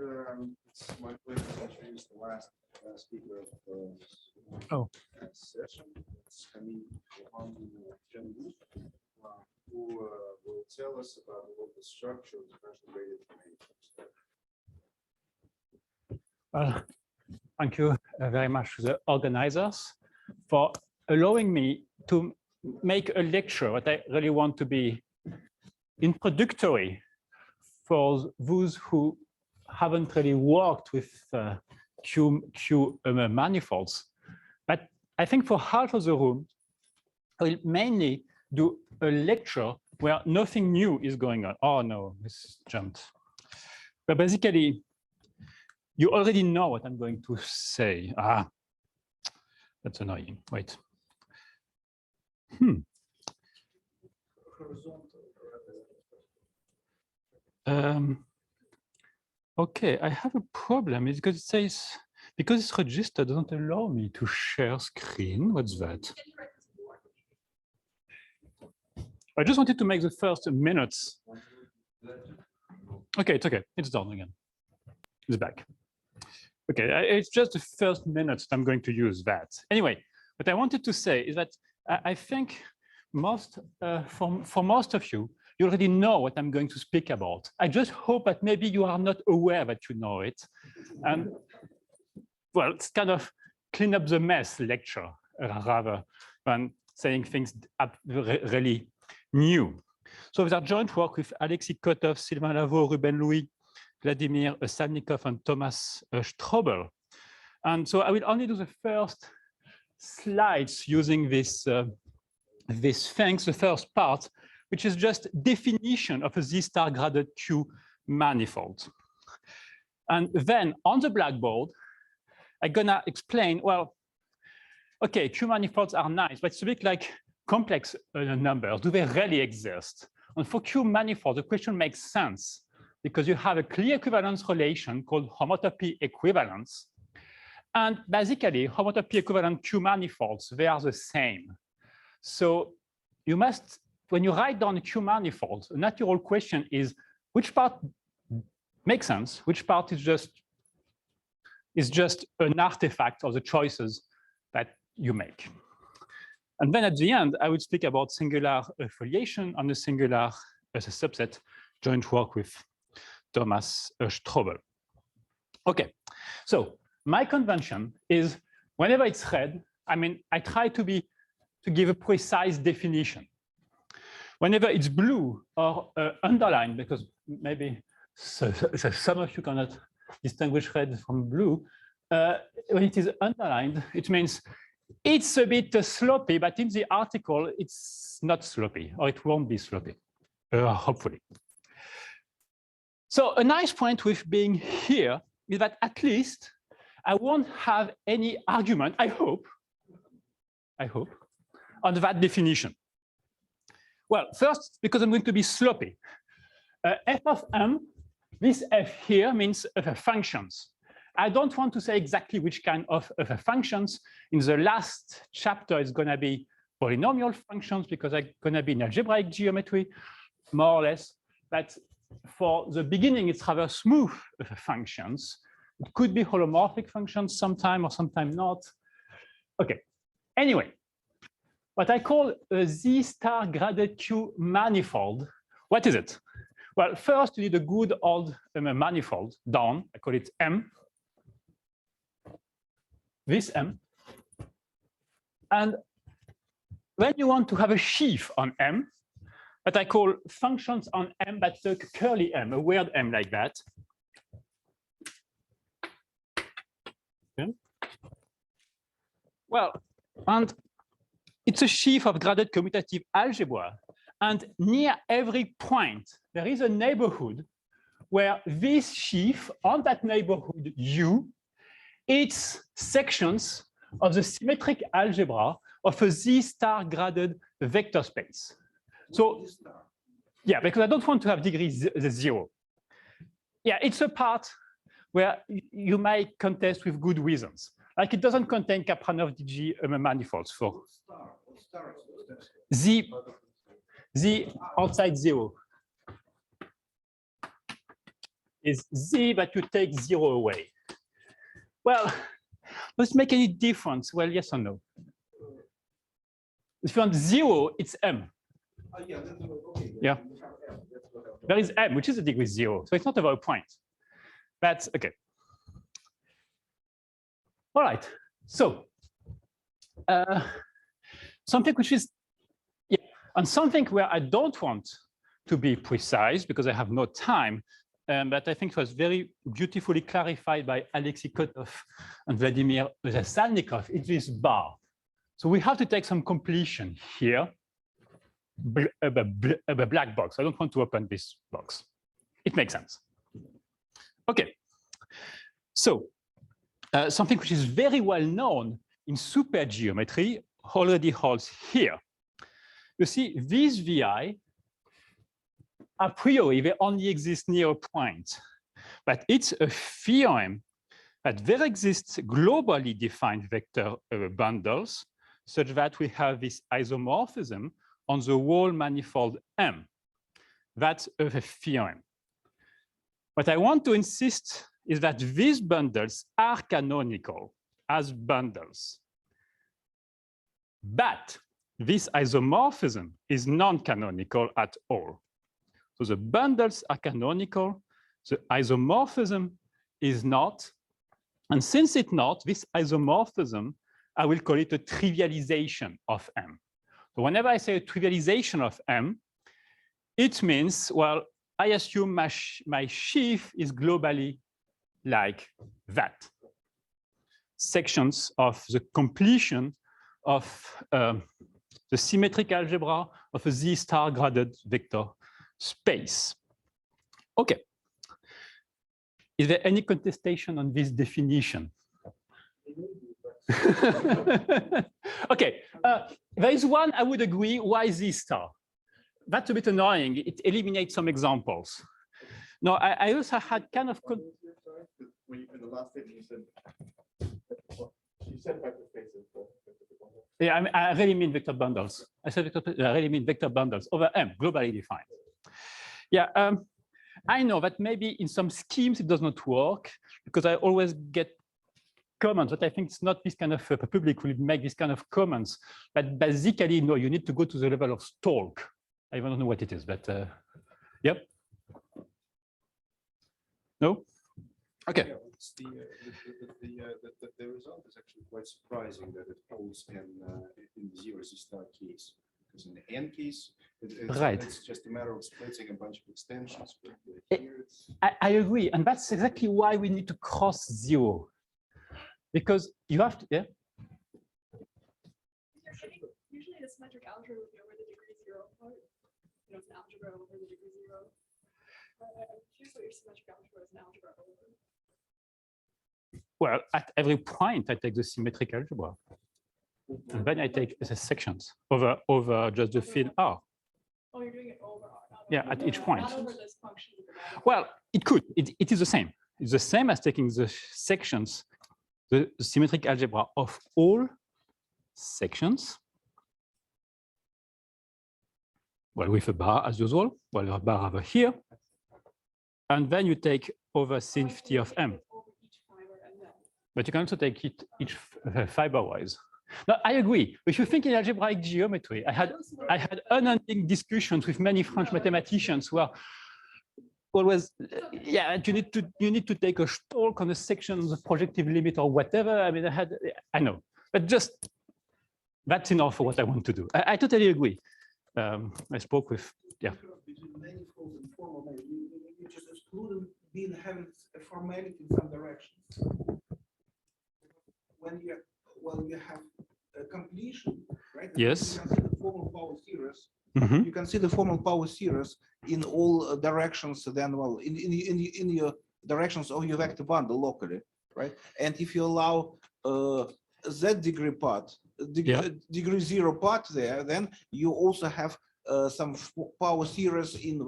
It's my pleasure to introduce the last speaker of the session. It's Camille Laurent-Gengoux, who will tell us about the structure of the graded Q-manifolds. Well, thank you very much to the organizers for allowing me to make a lecture that I really want to be introductory for those who haven't really worked with Q-manifolds. But I think for half of the room, I will mainly do a lecture where nothing new is going on. Oh no, this jumped. But basically, you already know what I'm going to say. Ah, that's annoying. Wait. Okay, I have a problem. It's because it says, because it's registered, doesn't allow me to share screen. What's that? I just wanted to make the first minutes. Okay, it's okay. It's done again. It's back. Okay, it's just the first minutes I'm going to use that. Anyway, what I wanted to say is that I think for most of you, you already know what I'm going to speak about. I just hope that maybe you are not aware that you know it. And well, it's kind of clean up the mess lecture rather than saying things really new. So with our joint work with Alexis Kotov, Sylvain Lavaux, Ruben Louis, Vladimir Salnikov, and Thomas Strobel. And so I will only do the first slides using this things, the first part, which is just definition of a Z-star graded Q-manifold. And then on the blackboard, I'm gonna explain, well, okay, Q-manifolds are nice, but it's a bit like complex numbers. Do they really exist? And for Q-manifolds, the question makes sense because you have a clear equivalence relation called homotopy equivalence. And basically, homotopy equivalent Q-manifolds, they are the same. So you must, when you write down Q-manifolds, a natural question is, which part makes sense? Which part is just an artifact of the choices that you make? And then at the end, I would speak about singular foliation on the singular as a subset joint work with Thomas Strobel. Okay, so my convention is whenever it's red, I mean, I try to give a precise definition. Whenever it's blue or underlined, because maybe some of you cannot distinguish red from blue, when it is underlined, it means it's a bit sloppy, but in the article, it's not sloppy, or it won't be sloppy, hopefully. So a nice point with being here is that at least I won't have any argument, I hope, on that definition. Well, first, because I'm going to be sloppy. F of m, this f here means functions. I don't want to say exactly which kind of functions. In the last chapter, it's going to be polynomial functions because I'm going to be in algebraic geometry, more or less. But for the beginning, it's rather smooth functions. It could be holomorphic functions sometime or sometime not. Okay, anyway. What I call a Z-star graded Q-manifold. What is it? Well, first you need a good old manifold down. I call it M. This M. And when you want to have a sheaf on M, that I call functions on M, but a curly M, a weird M like that. Okay. Well, and it's a sheaf of graded commutative algebra. And near every point, there is a neighborhood where this sheaf on that neighborhood U, it's sections of the symmetric algebra of a Z-star graded vector space. So, yeah, because I don't want to have degree 0. Yeah, it's a part where you might contest with good reasons. Like it doesn't contain Kapranov-DG manifolds for Z outside 0. is Z, but you take 0 away. Well, does it make any difference? Well, yes or no? If you want 0, it's M. Okay. Yeah. There is M, which is a degree 0. So it's not about a point. That's OK. All right. So something which is, and something where I don't want to be precise because I have no time, but I think it was very beautifully clarified by Alexei Kotov and Vladimir Zasalnikov. It is bar. So we have to take some completion here. A black box. I don't want to open this box. It makes sense. OK. So something which is very well known in supergeometry already holds here. You see, these VI, a priori, they only exist near a point. But it's a theorem that there exists globally defined vector bundles such that we have this isomorphism on the whole manifold M. That's a theorem. What I want to insist is that these bundles are canonical as bundles. But this isomorphism is non-canonical at all. So the bundles are canonical, the isomorphism is not. And since it's not, this isomorphism, I will call it a trivialization of M. So whenever I say a trivialization of M, it means, well, I assume my sheaf is globally like that. Sections of the completion of the symmetric algebra of a Z star graded vector space. OK. Is there any contestation on this definition? OK. There is one I would agree. Why Z star? That's a bit annoying. It eliminates some examples. No, I also had kind of. When you in the last statement, you said vector spaces. Yeah, I really mean vector bundles. I said I really mean vector bundles over M, globally defined. Yeah, I know that maybe in some schemes it does not work because I always get comments, but I think it's not this kind of public will make this kind of comments. But basically, no, you need to go to the level of stalk. I don't know what it is, but yep. No? OK. Yeah, the result is actually quite surprising that it holds in the 0 Z star case. Because in the N case, it's just a matter of splitting a bunch of extensions. But here it's... I agree. And that's exactly why we need to cross 0. Because you have to, yeah? Usually the symmetric algebra would be over the degree 0 part. You know, it's an algebra over the degree 0. Here's what your symmetric algebra is an algebra over. Well, at every point, I take the symmetric algebra. And then I take the sections over just the field R. Oh, you're doing it over R. Yeah, at each point. Not over this function. Well, it could. It is the same. It's the same as taking the sections, the symmetric algebra of all sections. Well, with a bar as usual. Well, a bar over here. And then you take over infinity of M. But you can also take it each fiber-wise. No, I agree. If you think in algebraic geometry, I had unending discussions with many French mathematicians who are always, yeah, you need to take a stalk on a section of the projective limit or whatever. I mean, I know, but just that's enough for what I want to do. I totally agree. I spoke with, yeah. Between manifold and formal, you just exclude being having a formality in some directions. When you have a completion, right? Yes. You can see the formal power series. Mm-hmm. You can see the formal power series in all directions. Then, well, in your directions of your vector bundle locally, right? And if you allow Z degree part, degree 0 part there, then you also have some power series in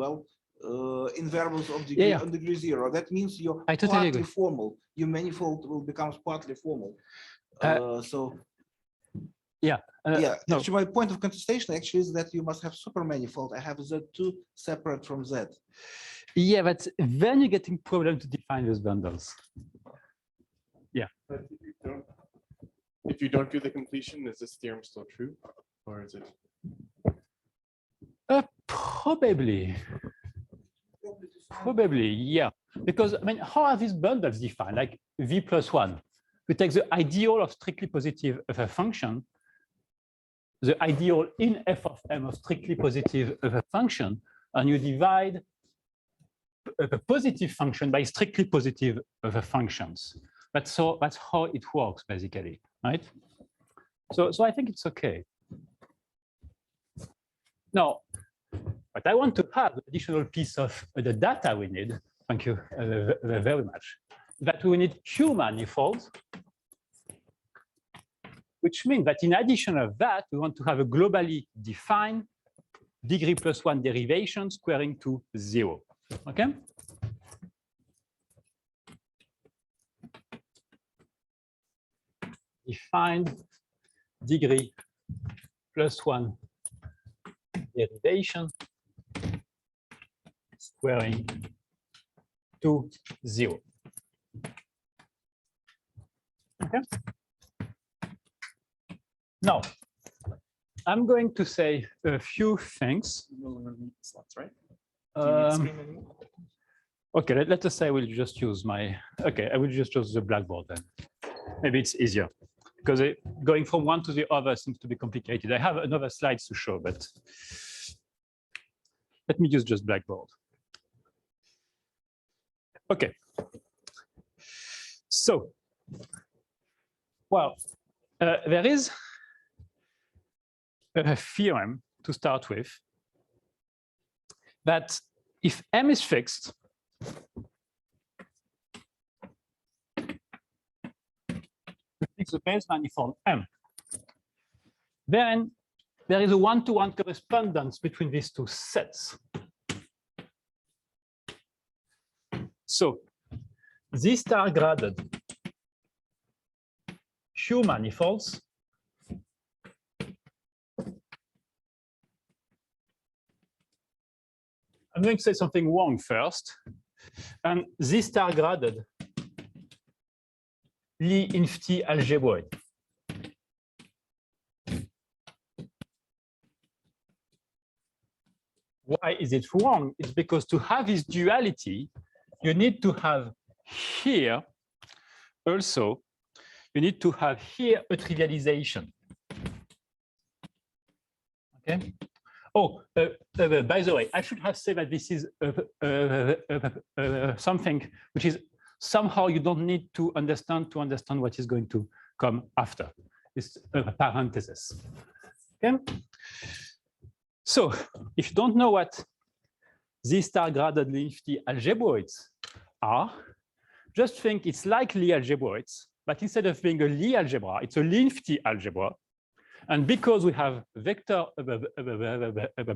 in variables of degree on degree 0. That means you're partly formal. Your manifold will become partly formal. So Yeah. Yeah, No. actually, my point of contestation actually is that you must have super manifold. I have Z2 separate from Z. Yeah, but then you're getting problem to define those bundles. Yeah. But if you don't do the completion, is this theorem still true, or is it? Probably. Probably, yeah. Because I mean, how are these bundles defined? Like V plus 1. We take the ideal of strictly positive of a function, the ideal in f of m of strictly positive of a function, and you divide a positive function by strictly positive of a functions. That's how it works basically, right? So I think it's okay. Now, but I want to have additional piece of the data we need. Thank you very much. That we need Q-manifolds, which means that in addition of that, we want to have a globally defined degree plus 1 derivation squaring to 0. Okay. Defined degree plus 1 derivation squaring to 0. Okay. Now, I'm going to say a few things. Slots, right? Do you need Um, screen anymore? okay, let us say I will just use my, okay, I will just use the blackboard then. Maybe it's easier because going from one to the other seems to be complicated. I have another slides to show, but let me use just blackboard. Okay. So, well, there is a theorem to start with that if M is fixed, we fix the base manifold M, then there is a one-to-one correspondence between these two sets. So these star-graded Q-manifolds I'm going to say something wrong first. And this star-graded Lie-Infti algebroid. Why is it wrong? It's because to have this duality, you need to have here also, you need to have here a trivialization. Okay. Oh, by the way, I should have said that this is something which is somehow you don't need to understand what is going to come after. It's a parenthesis. Okay. So if you don't know what these star-graded Lie-Infti algebroids are, just think it's like Lie algebroids, but instead of being a Lie algebra, it's a Lie-Infti algebra. And because we have vector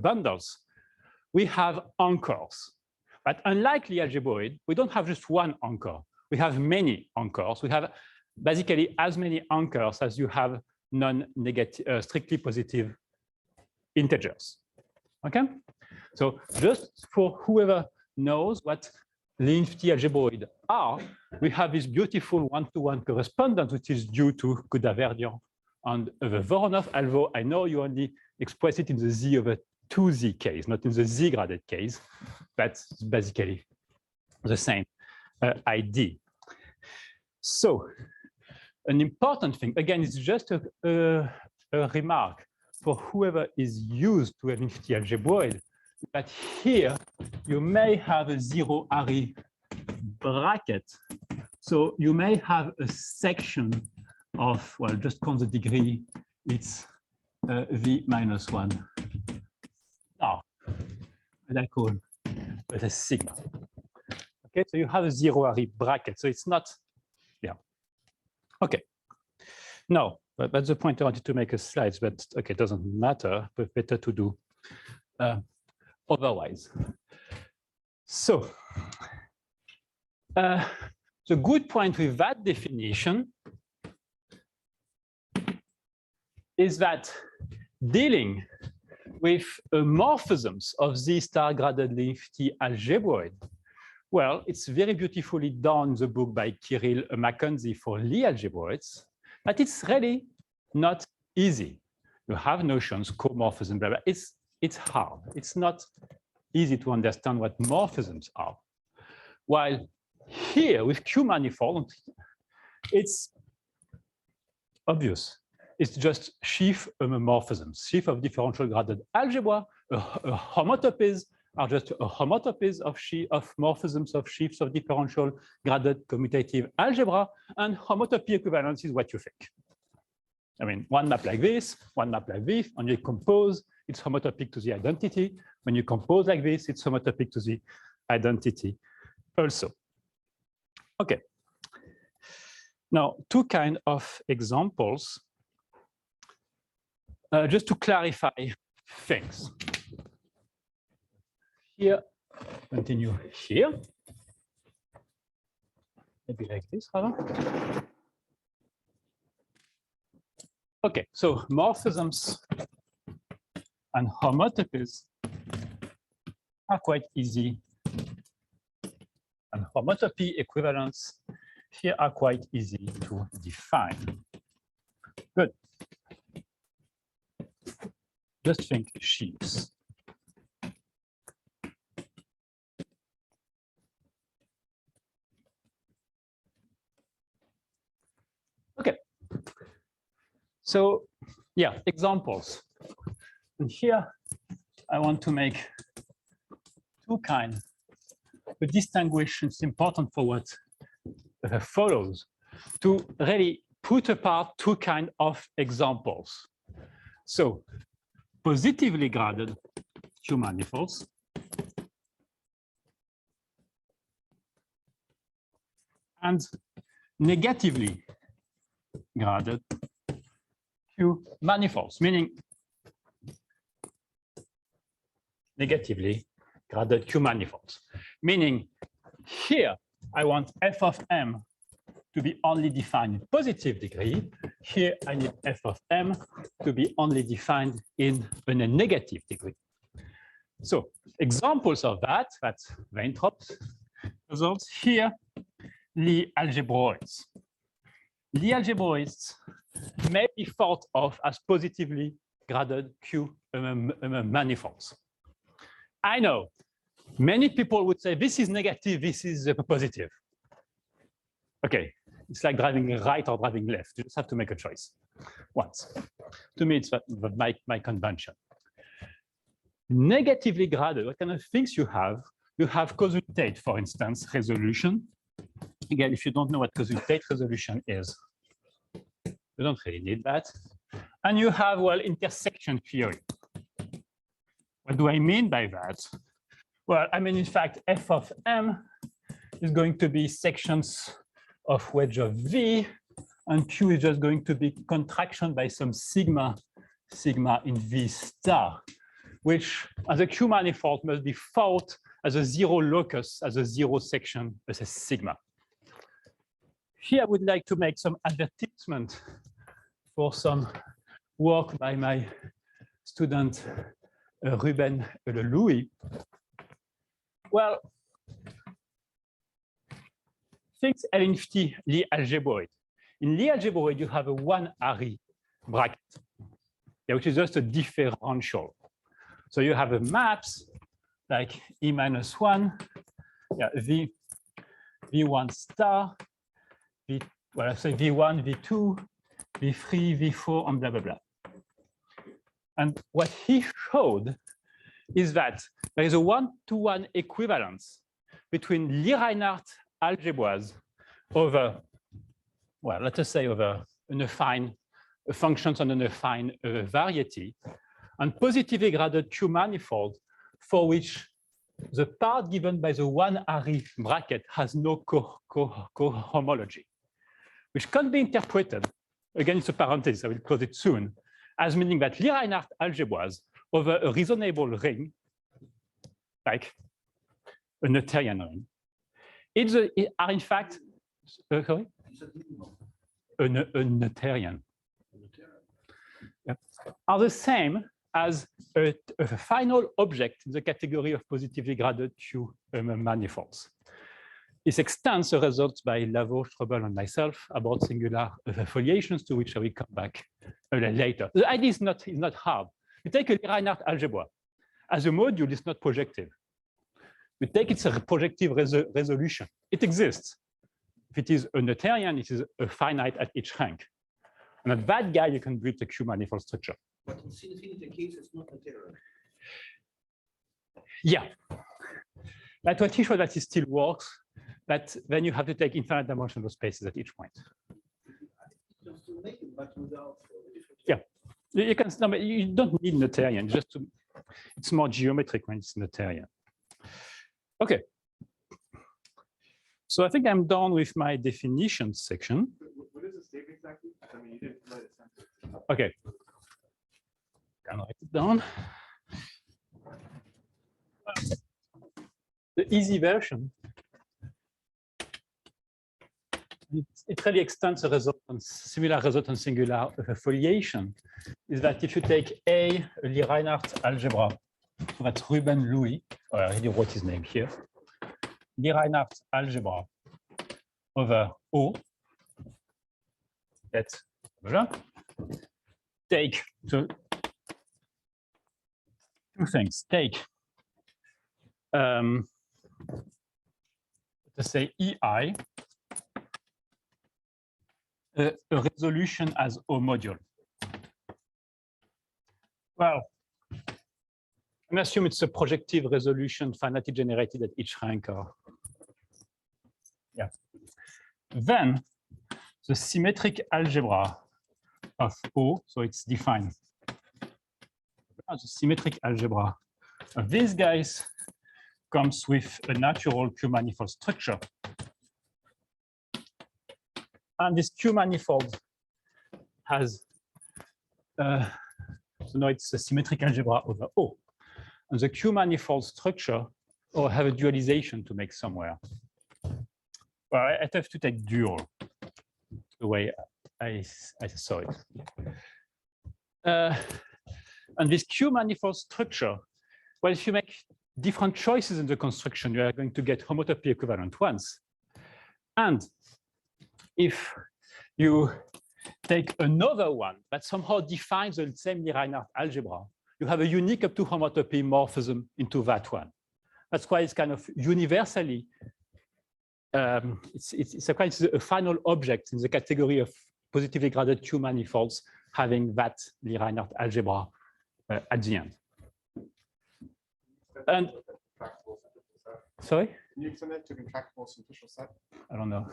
bundles, we have anchors. But unlike Lie algebroid, we don't have just one anchor. We have many anchors. We have basically as many anchors as you have non-negative, strictly positive integers. Okay? So just for whoever knows what Lie-Infti algebroid are, we have this beautiful one-to-one correspondence, which is due to Kudaverdian and the Voronov, although I know you only express it in the Z over 2Z case, not in the Z-graded case. That's basically the same idea. So an important thing, again, it's just a remark for whoever is used to an Lie-Infti algebroid, that here you may have a zero Ari bracket. So you may have a section of, well, just count the degree, it's V minus 1. Now, what I call a sigma. Okay, so you have a zero Ari bracket. So it's not, yeah. Okay. No, but that's the point I wanted to make a slides, but okay, it doesn't matter, but better to do otherwise. So the good point with that definition is that dealing with morphisms of Z star graded T algebroid, well, it's very beautifully done in the book by Kirill Mackenzie for Lie algebroids, but it's really not easy. You have notions, comorphism, blah, blah. It's hard. It's not easy to understand what morphisms are. While here with Q-manifold, it's obvious. It's just sheaf homomorphisms, sheaf of differential graded algebra. Homotopies are just homotopies of morphisms of sheaves of differential graded commutative algebra, and homotopy equivalence is what you think. I mean, one map like this, one map like this, when you compose, it's homotopic to the identity. When you compose like this, it's homotopic to the identity also. Okay. Now, two kinds of examples, just to clarify things. Here, continue here. Maybe like this, rather. Okay, so morphisms and homotopies are quite easy. And homotopy equivalents here are quite easy to define. Good. Just think sheaves. Okay. So, yeah, examples. And here, I want to make two kinds. The distinction is important for what follows, to really put apart two kinds of examples. So, positively graded Q-manifolds and negatively graded Q-manifolds, meaning negatively graded Q-manifolds, meaning here I want f of m to be only defined in positive degree. Here I need f of m to be only defined in a negative degree. So examples of that, that's Weintrop's results. Here, Lie algebroids. Lie algebroids may be thought of as positively graded Q-manifolds. I know many people would say this is negative, this is positive. Okay, it's like driving right or driving left. You just have to make a choice once. To me, it's my convention. Negatively graded, what kind of things you have? You have Koszul-Tate, for instance, resolution. Again, if you don't know what Koszul-Tate resolution is, you don't really need that. And you have, well, intersection theory. What do I mean by that? Well, I mean, in fact, f of m is going to be sections of wedge of V, and Q is just going to be contraction by some sigma in V star, which as a Q manifold must be thought as a zero locus, as a zero section, as a sigma. Here I would like to make some advertisement for some work by my student Ruben Louis. Well, think L-infinity Lie algebroid. In Lie algebroid, you have a 1-ary bracket, which is just a differential. So you have a maps like E-1, V1 star, well, I say V1, V2, V3, V4, and blah, blah, blah. And what he showed is that there is a 1-to-1 equivalence between Lie-Reinhardt algebras over, well, let us say over an affine functions on an affine variety, and positively graded Q-manifold for which the part given by the 1-ary bracket has no cohomology, which can be interpreted, again, it's a parenthesis, I will close it soon, as meaning that Lie-Reinhardt algebras over a reasonable ring, like a Noetherian ring, are in fact, sorry? A Noetherian. are the same as a final object in the category of positively graded Q manifolds. This extends the results by Lavaux, Strobel, and myself about singular foliations, to which I will come back a little later. The idea is not hard. You take a Reinhardt algebra. As a module, it's not projective. You take its projective resolution. It exists. If it is a Noetherian, it is a finite at each rank. And at that guy, you can build the Q-manifold structure. But in infinity case, it's not material. Yeah. But what he showed that it still works, but then you have to take infinite dimensional spaces at each point. Just to make it, but without. Yeah. You can. No, but you don't need Noetherian. Just to, it's more geometric when it's Noetherian. Okay. So I think I'm done with my definition section. What is the statement exactly? I mean, you didn't let it sound. Okay. Can write it down. The easy version. It really extends the resultant, similar resultant singular foliation. Is that if you take a Lie Reinhardt algebra, so that's Ruben Louis, or I already wrote his name here. Lie Reinhardt algebra over O. That's take two things. Take let's say EI, a resolution as O module. Well, and assume it's a projective resolution finitely generated at each rank. Or yeah. Then the symmetric algebra of O, so it's defined as a symmetric algebra of these guys comes with a natural Q-manifold structure. And this Q-manifold has, so now it's a symmetric algebra over O. And the Q-manifold structure, or have a dualization to make somewhere. Well, I have to take dual, the way I saw it. And this Q-manifold structure, well, if you make different choices in the construction, you are going to get homotopy equivalent ones. And if you take another one that somehow defines the same Lie Reinhardt algebra, you have a unique up to homotopy morphism into that one. That's why it's kind of universally, it's a final object in the category of positively graded Q manifolds having that Lie Reinhardt algebra at the end. And sorry? Can you extend that to contractible simplicial set? I don't know.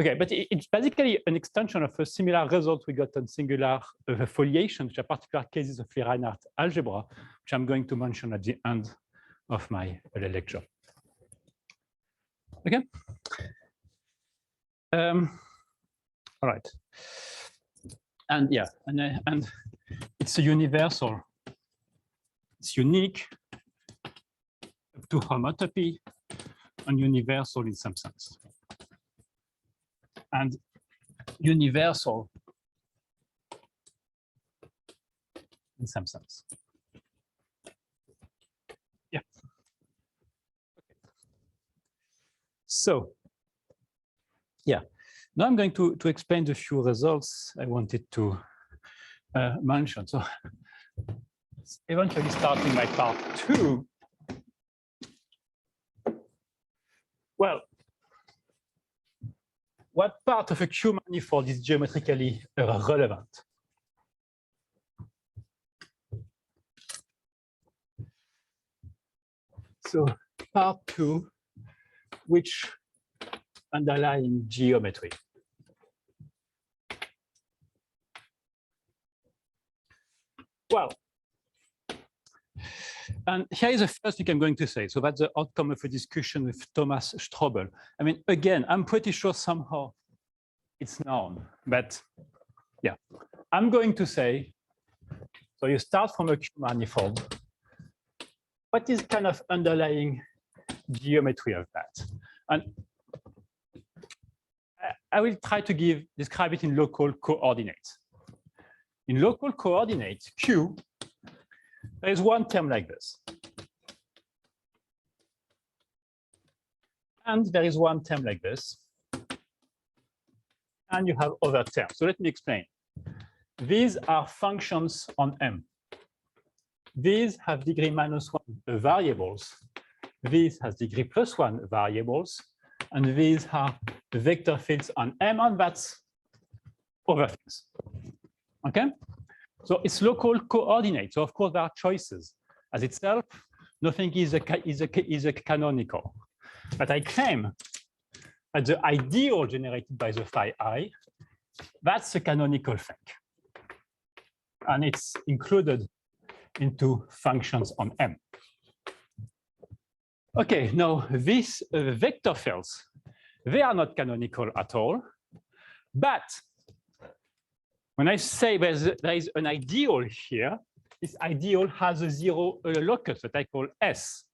Okay, but it's basically an extension of a similar result we got on singular foliation, which are particular cases of Lie Reinhardt algebra, which I'm going to mention at the end of my lecture. Okay. All right. And yeah, and it's a universal. It's unique to homotopy and universal in some sense. And universal in some sense. Yeah. Okay. So, yeah. Now I'm going to explain the few results I wanted to mention. So, eventually starting my part 2. Well, what part of a Q-manifold is geometrically relevant? So part 2, which underlying geometry? Well, and here is the first thing I'm going to say. So that's the outcome of a discussion with Thomas Strobel. I mean, again, I'm pretty sure somehow it's known, but yeah, I'm going to say, so you start from a Q-manifold. What is kind of underlying geometry of that? And I will try to describe it in local coordinates. in local coordinates Q, there is one term like this. And there is one term like this. And you have other terms. So let me explain. These are functions on M. These have degree -1 variables. These has degree +1 variables. And these are vector fields on M, and that's other things. Okay? So it's local coordinates. So of course there are choices. As itself, nothing is a canonical. But I claim that the ideal generated by the phi I, that's a canonical thing. And it's included into functions on M. Okay, now these vector fields, they are not canonical at all. But when I say there is an ideal here, this ideal has a zero locus that I call S.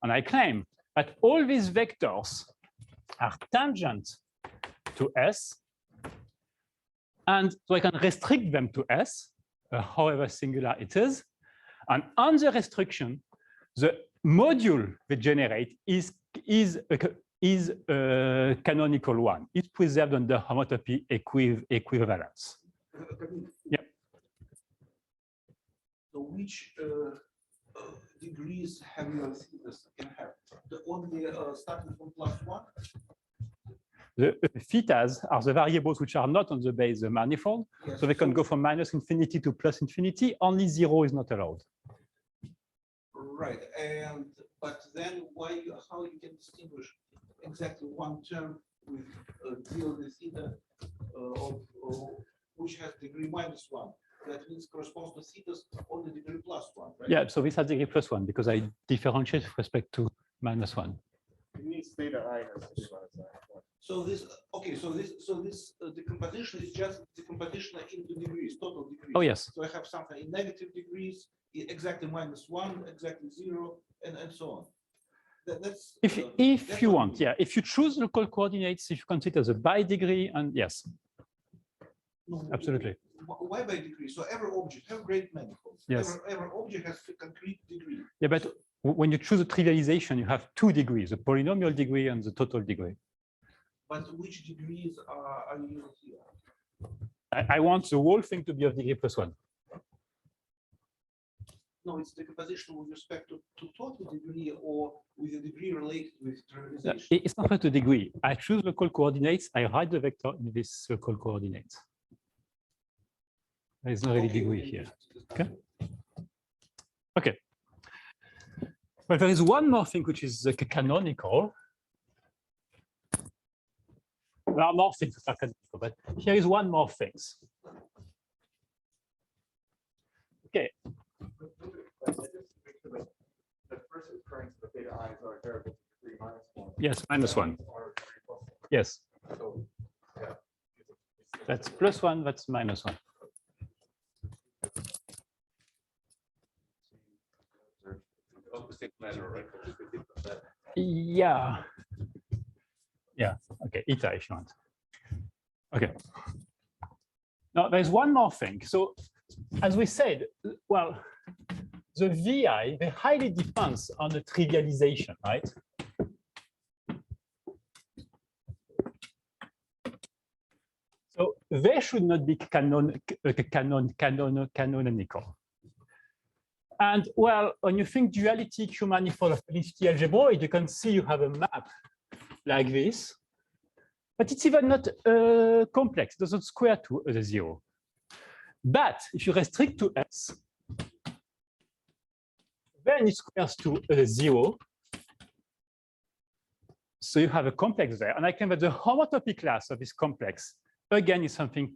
And I claim that all these vectors are tangent to S. And so I can restrict them to S, however singular it is. And on the restriction, the module they generate is a canonical one. It's preserved under homotopy equivalence. Yeah. So which degrees have your thetas can have? The only starting from +1? The thetas are the variables which are not on the base manifold. Yes. So they can go from -infinity to +infinity. Only 0 is not allowed. Right. But then how you can distinguish exactly one term with deal with theta which has degree -1? That means corresponds to thetas on the degree +1, right? Yeah, so this has degree +1 because I differentiate with respect to -1. It means theta I has degree -1. So this decomposition is just decomposition into degrees, total degrees. Oh yes. So I have something in negative degrees, exactly -1, exactly 0, and so on. That's if you want, yeah. If you choose local coordinates, if you consider the by degree, and yes, no, absolutely. Why by degree? So every object has graded manifolds. Yes. Every object has a concrete degree. Yeah, but when you choose a trivialization, you have two degrees: the polynomial degree and the total degree. But which degrees are used here? I want the whole thing to be of degree +1. No, it's decomposition with respect to total degree or with a degree related with trivialization. It's not about the degree. I choose local coordinates. I write the vector in this local coordinates. There is no really degree here. Okay. Okay. But there is one more thing which is canonical. There are more things that are canonical, but here is one more thing. Okay. The first occurrence of the theta i's are variable degree -1. Yes, -1. Yes. So, yeah. That's +1, that's -1. Opposite matter, right? Yeah. Yeah. Okay. Eta if you want. Okay. Now there's one more thing. So as we said, well, the VI, they highly depends on the trivialization, right? So they should not be canonical. And well, when you think duality Q-manifold of Felicity algebroid, you can see you have a map like this, but it's even not complex. It doesn't square to the 0. But if you restrict to S, then it squares to 0. So you have a complex there. And I claim that the homotopy class of this complex, again, is something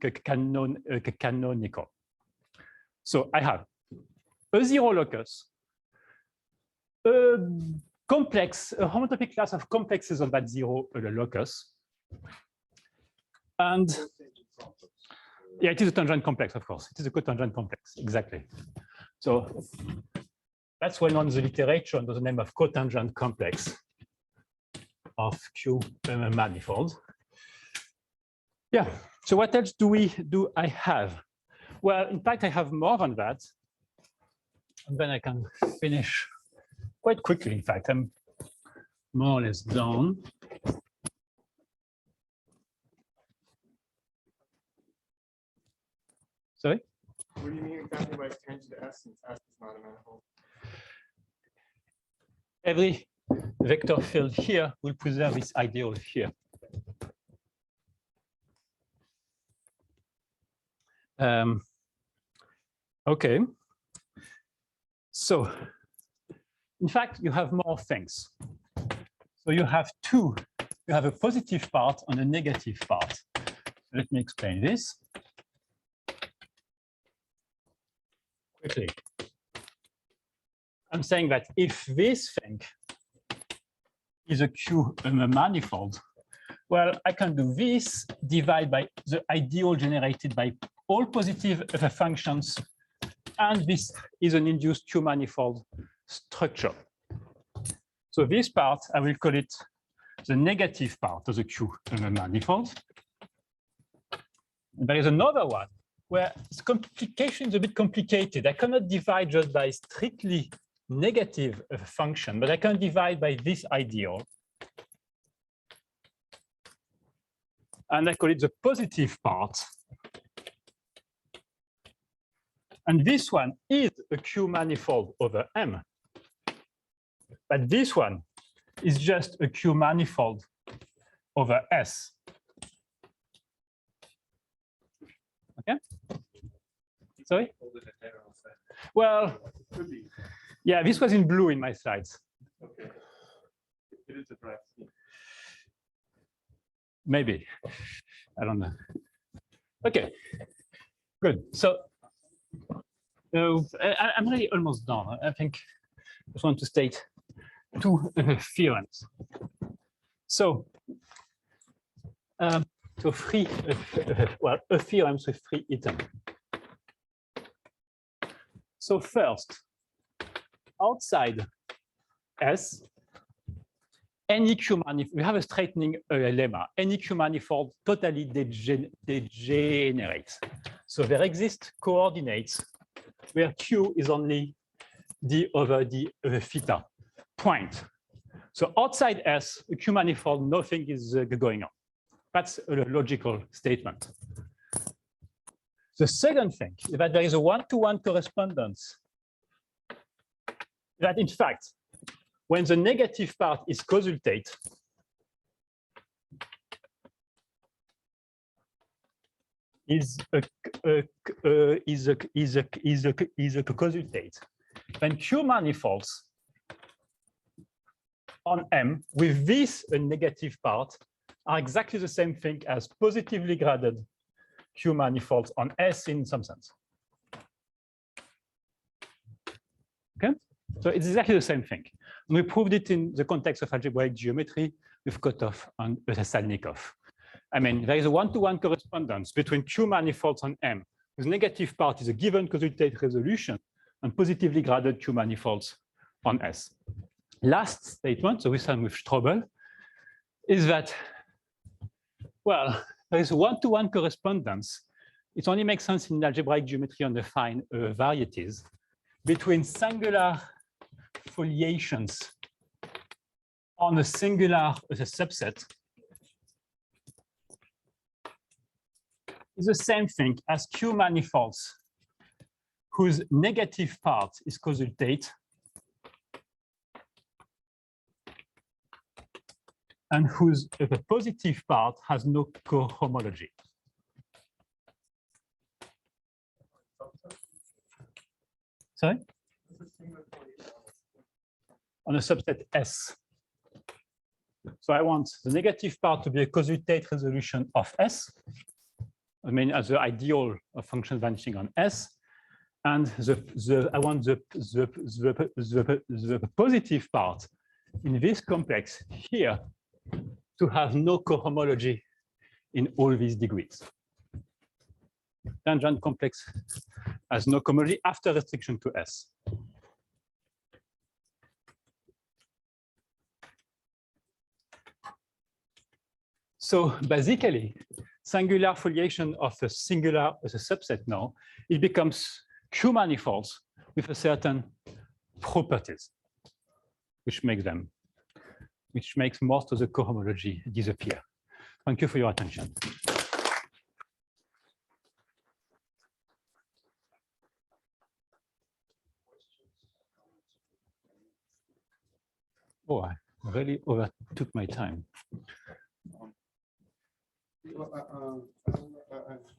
canonical. So I have a 0 locus, a homotopy class of complexes of that 0 locus. And yeah, it is a tangent complex, of course. It is a cotangent complex, exactly. So that's well known in the literature under the name of cotangent complex of Q manifold. Yeah. So what else do I have? Well, in fact, I have more than that. And then I can finish quite quickly. In fact, I'm more or less done. Sorry? What do you mean exactly by tangent to S since S is not a manifold? Every vector field here will preserve this ideal here. Okay. So, in fact, you have more things. So you have two. You have a positive part and a negative part. Let me explain this quickly. I'm saying that if this thing is a Q a manifold, well, I can do this, divide by the ideal generated by all positive functions, and this is an induced Q manifold structure. So this part, I will call it the negative part of the Q manifold. And there is another one where the complication is a bit complicated. I cannot divide just by strictly negative function, but I can divide by this ideal. And I call it the positive part. And this one is a Q manifold over M. But this one is just a Q manifold over S. Okay? Sorry? Well, yeah, this was in blue in my slides. Okay. It is a drive scheme. Maybe. I don't know. Okay, good. So I'm really almost done. I think I just want to state two theorems. So, three, well, a theorem with three items. So first, outside S, any Q manifold, we have a straightening lemma. Any Q manifold totally degenerates. So there exist coordinates where Q is only d over d theta point. So outside S, a Q manifold, nothing is going on. That's a logical statement. The second thing is that there is a one-to-one correspondence. That in fact, when the negative part is consultate, is a consultate, then Q manifolds on M with this negative part are exactly the same thing as positively graded Q manifolds on S in some sense. Okay, so it's exactly the same thing. And we proved it in the context of algebraic geometry with Kotov and Salnikov. I mean, there is a one-to-one correspondence between Q manifolds on M, whose negative part is a given consultate resolution, and positively graded Q manifolds on S. Last statement, so this time with Strobel, is that, well, there is a one-to-one correspondence. It only makes sense in algebraic geometry on the fine varieties between singular foliations on a singular subset is the same thing as Q manifolds whose negative part is consultate and whose positive part has no cohomology. Sorry? On a subset S. So I want the negative part to be a consultate resolution of S. I mean, as the ideal of function vanishing on S. And I want the positive part in this complex here to have no cohomology in all these degrees. Tangent complex has no cohomology after restriction to S. So basically, singular foliation of a singular as a subset now, it becomes Q-manifolds with a certain properties, which makes most of the cohomology disappear. Thank you for your attention. Oh, I really overtook my time. Well, I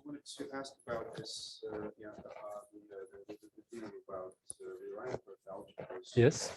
wanted to ask about this, the feeling about the Reinhardt algebras. Yes.